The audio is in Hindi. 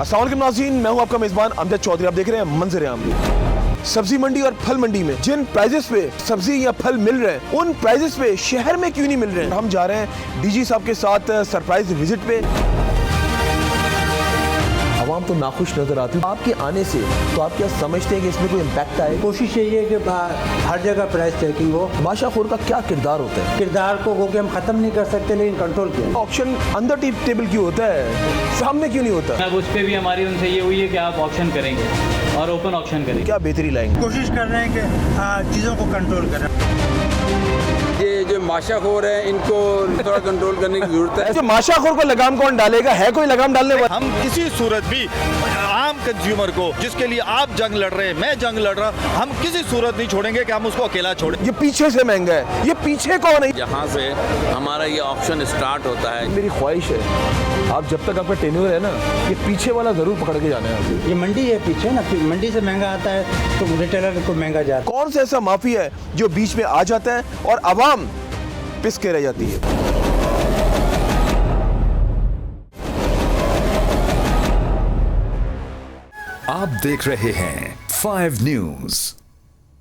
अस्सलाम वालेकुम नाज़रीन, मैं हूं आपका मेज़बान अमजद चौधरी। आप देख रहे हैं मंजर आम। सब्जी मंडी और फल मंडी में जिन प्राइजेस पे सब्जी या फल मिल रहे हैं, उन प्राइजेस पे शहर में क्यों नहीं मिल रहे हैं? हम जा रहे हैं डीजी साहब के साथ सरप्राइज विजिट पे। आवाम तो नाखुश नजर आती है आपके आने से, तो आप क्या समझते हैं कि इसमें कोई इम्पैक्ट आए? कोशिश यही है कि हर जगह प्राइस चेकिंग हो। माशाखोर का क्या किरदार होता है? किरदार को वो कि हम खत्म नहीं कर सकते, लेकिन कंट्रोल किया। ऑप्शन अंदर टेबल क्यों होता है, सामने क्यों नहीं होता? अब उस पर भी हमारी उनसे ये हुई है कि आप ऑप्शन करेंगे और ओपन ऑप्शन करेंगे। क्या बेहतरी लाएंगे? कोशिश कर रहे हैं कि चीज़ों को कंट्रोल करें। ये जो माशाखोर है, इनको थोड़ा कंट्रोल करने की जरूरत है। ऐसे माशाखोर को लगाम कौन डालेगा? है कोई लगाम डालने वाला? हम किसी सूरत भी आम कंज्यूमर को, जिसके लिए आप जंग लड़ रहे हैं, मैं जंग लड़ रहा, हम किसी सूरत नहीं छोड़ेंगे कि हम उसको अकेला छोड़ें। ये पीछे से महंगा है, ये पीछे कौन है? यहाँ से हमारा ये ऑप्शन स्टार्ट होता है। मेरी ख्वाहिश है आप जब तक आपका टेन्योर है ना, ये पीछे वाला जरूर पकड़ के जाना है। ये मंडी है पीछे ना, मंडी से महंगा आता है तो रिटेलर को महंगा जाता है। कौन सा ऐसा माफिया है जो बीच में आ जाता है और आवाम पिस के रह जाती है? आप देख रहे हैं 5 न्यूज़।